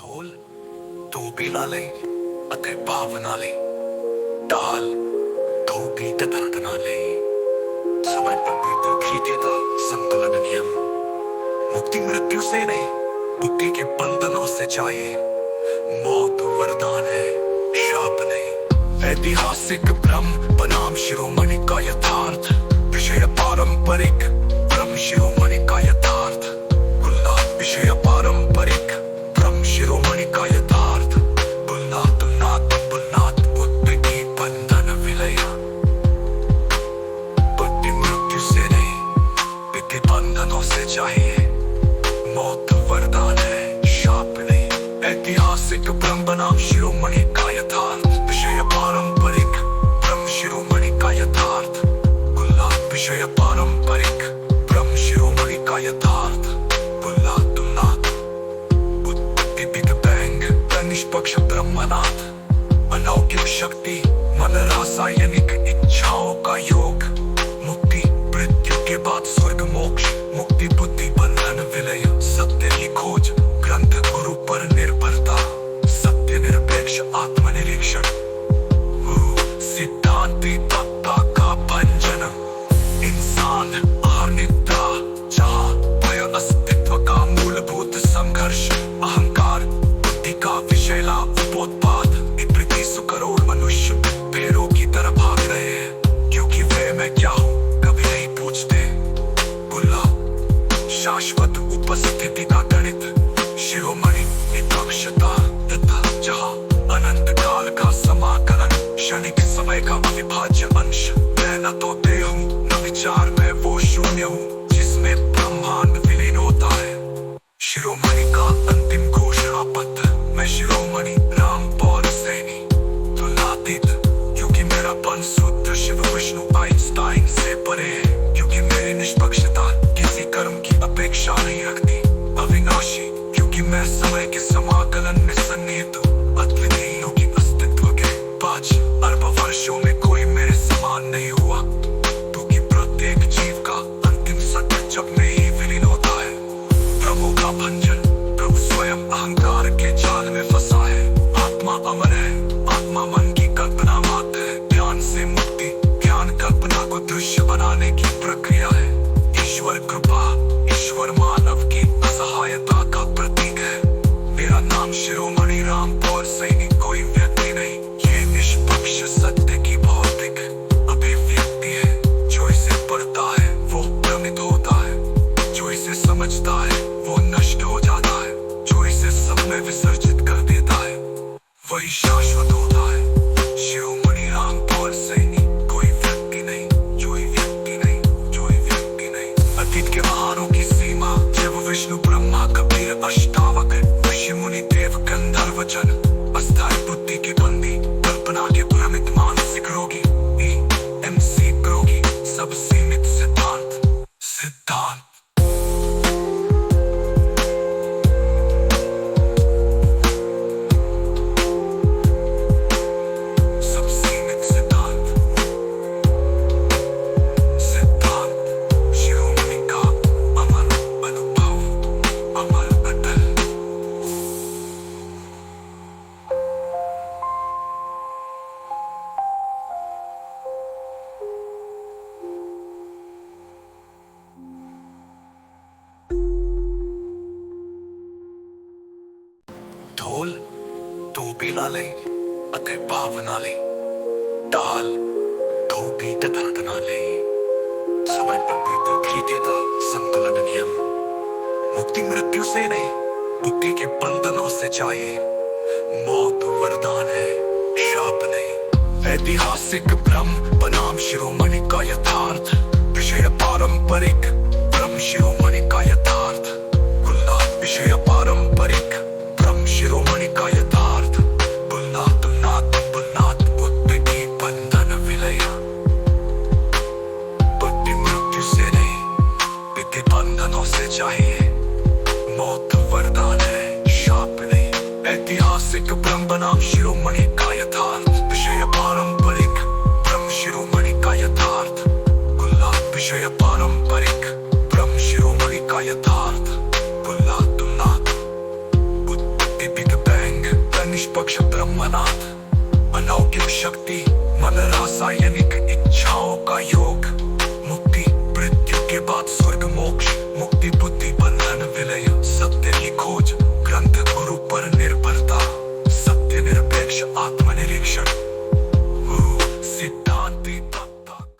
ढोल धोबी नाले ਅਤੇ ਭਾਵਨਾ ਲਈ ਢਾਲ ਧੋਬੀ ਤੇ ਦਰਦ ਨਾਲੇ समय प्रकृति खींचे था संतुलन नियम मुक्ति मृत्यु से नहीं बुद्धि के बंधनों से चाहिए मौत वरदान है शाप नहीं ऐतिहासिक ब्रह्म बनाम शिरोमणि का यथार्थ विषय पारंपरिक ब्रह्म शिरोमणि का यथार्थ बुल्ला विषय पारंपरिक ब्रह्म शिरोमणि का यथार्थ बुल्लात नाथ बुल्लात बुद्ध की बंधन विलय बंधनों से चाहिए मौत वरदान है शाप नहीं ऐतिहासिक ब्रह्म बनाम शिरोमणि का यथार्थ विषय पारंपरिक ब्रह्म शिरोमणि का यथार्थ बुल्ला विषय पारंपरिक ब्रह्म शिरोमणि का यथार्थ बुल्ला तुमनाथ उत्पत्ति बिग बैंग निष्पक्ष ब्रह्मनाथ अलौकिक शक्ति मन रासायनिक इच्छाओं का योग मुक्ति मृत्यु के बाद स्वर्ग मोक्ष मुक्ति बुद्धि बंधन विलय सत्य की खोज ग्रंथ गुरु पर निर्भरता सत्य निरपेक्ष आत्मनिरीक्षण सिद्धांति तत्ता का भंजन इंसान अनिद्रा जहाँ भय अस्तित्व का मूलभूत संघर्ष अहंकार बुद्धि का विषैला उपोत्पाद इतने करोड़ मनुष्य पेड़ों की तरह भाग रहे हैं क्योंकि वे मैं क्या हूँ कभी नहीं पूछते बुल्ला शाश्वत उपस्थिति का गणित शिरोमणि निपक्षता तथा जहाँ अनंत काल का समाकलन क्षणिक समय का अविभाज्य अंश मैं न तो देह हूँ न विचार मैं वो शून्य हूँ जिसमें ब्रह्मांड विलीन होता है शिरोमणि का अंतिम घोषणा पत्र मैं शिरोमणि राम पौल सैनी तुलनातीत क्योंकि मेरा पन सूत्र शिव विष्णु आइंस्टाइन से परे है क्योंकि मेरी निष्पक्षता किसी कर्म की अपेक्षा नहीं रखती अविनाशी क्योंकि मैं समय के समाकलन में सन्निहित हूँ अद्वितीय की अस्तित्व के 5 अरब वर्षों में कोई मेरे समान नहीं हुआ क्योंकि प्रत्येक जीव का अंतिम सत्य जब में ही विलीन होता है प्रभु का भंजन प्रभु स्वयं अहंकार के जाल में फंसा है आत्मा अमर है आत्मा मन की कल्पना मात्र है ज्ञान से मुक्ति ज्ञान कल्पना को दृश्य बनाने की प्रक्रिया है ईश्वर कृपा ईश्वर मानव की असहायता का प्रतीक है मेरा नाम शिरोमणि राम पौल सैनी कोई व्यक्ति नहीं ये निष्पक्ष सत्य की भौतिक अभिव्यक्ति है जो इसे पढ़ता है वो भ्रमित होता है जो इसे समझता है वो नष्ट हो जाता है जो इसे सब में विसर्जित कर देता है वही शाश्वत होता है शिरोमणि राम पौल सैनी कोई व्यक्ति नहीं कोई व्यक्ति नहीं कोई व्यक्ति नहीं अतीत के महानों की सीमा जब विष्णु ब्रह्मा कबीर अष्टावक्र ऋषि मुनि देव गंधर्व जन अस्थायी बुद्धि के बंदी कल्पना के भ्रमित मानसिक रोगी MC रोगी सब सीमित सिद्धांत सिद्धांत ढोल ਧੋਬੀ ਨਾਲੇ ਅਤੇ ਭਾਵਨਾ ਲਈ ਢਾਲ ਧੋਬੀ ਤੇ ਦਰਦ ਨਾਲੇ समय प्रकृति खींचे था संतुलन नियम मुक्ति मृत्यु से नहीं बुद्धि के बंधनों से चाहिए मौत वरदान है शाप नहीं ऐतिहासिक ब्रह्म बनाम शिरोमणि का यथार्थ विषय पारंपरिक ब्रह्म शिरोमणि का यथार्थ बुल्ला विषय पारंपरिक ब्रह्म शिरोमणि का यथार्थ बुल्ला तुमनाथ बुल्लात बुद्ध की बंधन विलय बुद्धि मृत्यु से नहीं विधि बंधनों से चाहिए मौत वरदान है शाप नहीं ऐतिहासिक ब्रह्म बनाम शिरोमणि का यथार्थ विषय पारंपरिक ब्रह्म शिरोमणि का यथार्थ बुल्ला विषय पारंपरिक ब्रह्म शिरोमणि का यथार्थ बुल्ला तुमनाथ बुद्धि बिग निष्पक्ष ब्रह्मनाथ, अलौकिक शक्ति, मन रासायनिक इच्छाओं का योग, मुक्ति मृत्यु के बाद स्वर्ग मोक्ष, मुक्ति बुद्धि